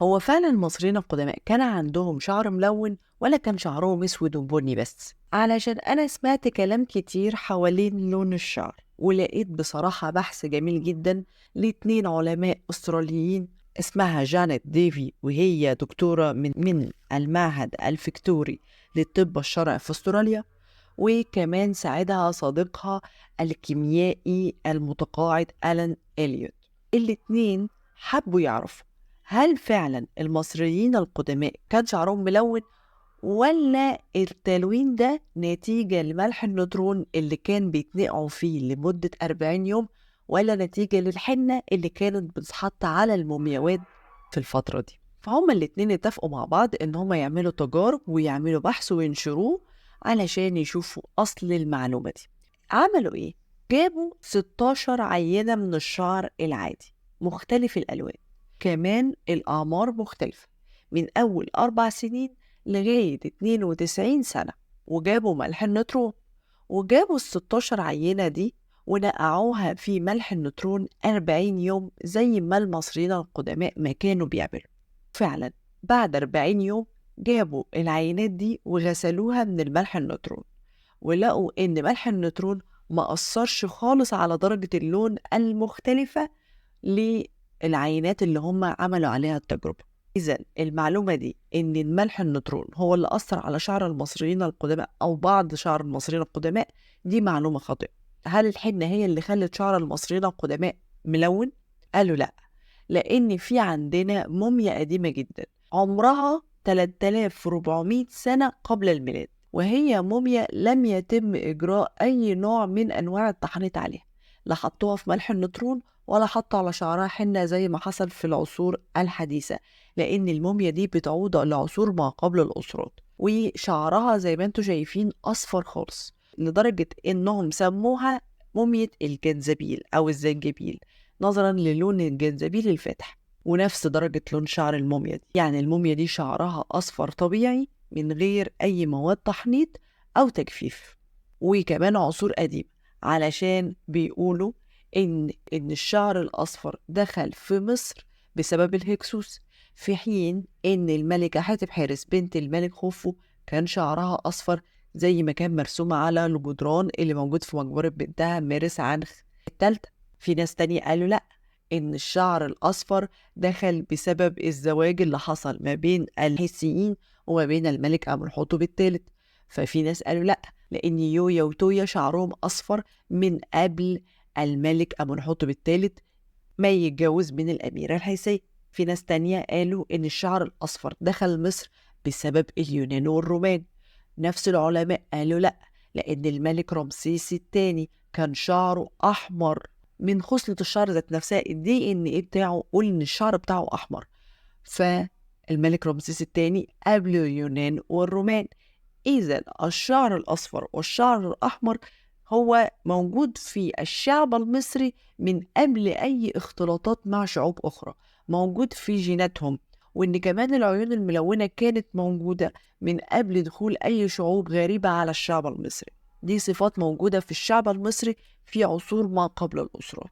هو فعلا المصريين القدماء كان عندهم شعر ملون ولا كان شعرهم اسود وبني بس؟ علشان انا سمعت كلام كتير حوالين لون الشعر، ولقيت بصراحة بحث جميل جدا لاتنين علماء استراليين اسمها جانيت ديفي، وهي دكتورة من المعهد الفيكتوري للطب الشرعي في استراليا، وكمان ساعدها صديقها الكيميائي المتقاعد ألان إليوت. الاتنين حبوا يعرفوا هل فعلا المصريين القدماء كان شعرهم ملون، ولا التلوين ده نتيجة لملح النيوترون اللي كان بيتنقعوا فيه لمدة 40 يوم، ولا نتيجة للحنة اللي كانت بتتحط على المومياوات في الفترة دي. فهما الاتنين اتفقوا مع بعض ان هما يعملوا تجارب ويعملوا بحث وينشروه علشان يشوفوا اصل المعلومة دي. عملوا ايه؟ جابوا 16 عينة من الشعر العادي مختلف الالوان، كمان الاعمار مختلفة من اول 4 سنين لغاية 92 سنة، وجابوا ملح النيوترون، وجابوا ال16 عينة دي ونقعوها في ملح النيوترون 40 يوم زي ما المصريين القدماء ما كانوا بيعملوا. فعلا بعد 40 يوم جابوا العينات دي وغسلوها من الملح النيوترون، ولقوا إن ملح النيوترون ما أثرش خالص على درجة اللون المختلفة للعينات اللي هم عملوا عليها التجربة. إذا المعلومة دي إن الملح النيوترون هو اللي أثر على شعر المصريين القدماء أو بعض شعر المصريين القدماء دي معلومة خاطئة. هل الحنة هي اللي خلت شعر المصريين القدماء ملون؟ قالوا لأ، لأن في عندنا موميا قديمة جدا عمرها 3400 سنة قبل الميلاد، وهي موميا لم يتم إجراء أي نوع من أنواع التحنيط عليها، لا حطوها في ملح النيوترون ولا حطوا على شعرها حنة زي ما حصل في العصور الحديثة، لأن الموميا دي بتعود لعصور ما قبل الأسرات، وشعرها زي ما انتم شايفين أصفر خالص، لدرجة إنهم سموها موميا الجنزبيل أو الزنجبيل نظرا للون الجنزبيل الفاتح، ونفس درجة لون شعر الموميا دي. يعني الموميا دي شعرها أصفر طبيعي من غير أي مواد تحنيط أو تجفيف. وكمان عصور قديمة، علشان بيقولوا إن الشعر الأصفر دخل في مصر بسبب الهكسوس، في حين إن الملكة حتحبس بنت الملك خوفو كان شعرها أصفر زي ما كان مرسوم على الجدران اللي موجود في مقبرة بنتها مارس عنخ التالتة. في ناس تانية قالوا لأ، إن الشعر الأصفر دخل بسبب الزواج اللي حصل ما بين الحيثيين وما بين الملك أمنحوتب الثالث. ففي ناس قالوا لأ، لأن يويا وتويا شعرهم أصفر من قبل الملك أمنحوتب الثالث ما يتجوز من الأميرة الحيثية. في ناس تانية قالوا إن الشعر الأصفر دخل مصر بسبب اليونان والرومان. نفس العلماء قالوا لأ، لأن الملك رمسيس الثاني كان شعره أحمر من خصلة الشعر ذات نفسها، الدي ان ايه بتاعه قول ان الشعر بتاعه احمر. فالملك رمسيس الثاني قبل اليونان والرومان. اذا الشعر الاصفر والشعر الاحمر هو موجود في الشعب المصري من قبل اي اختلاطات مع شعوب اخرى، موجود في جيناتهم. وان كمان العيون الملونة كانت موجودة من قبل دخول اي شعوب غريبة على الشعب المصري. دي صفات موجودة في الشعب المصري في عصور ما قبل الأسرات.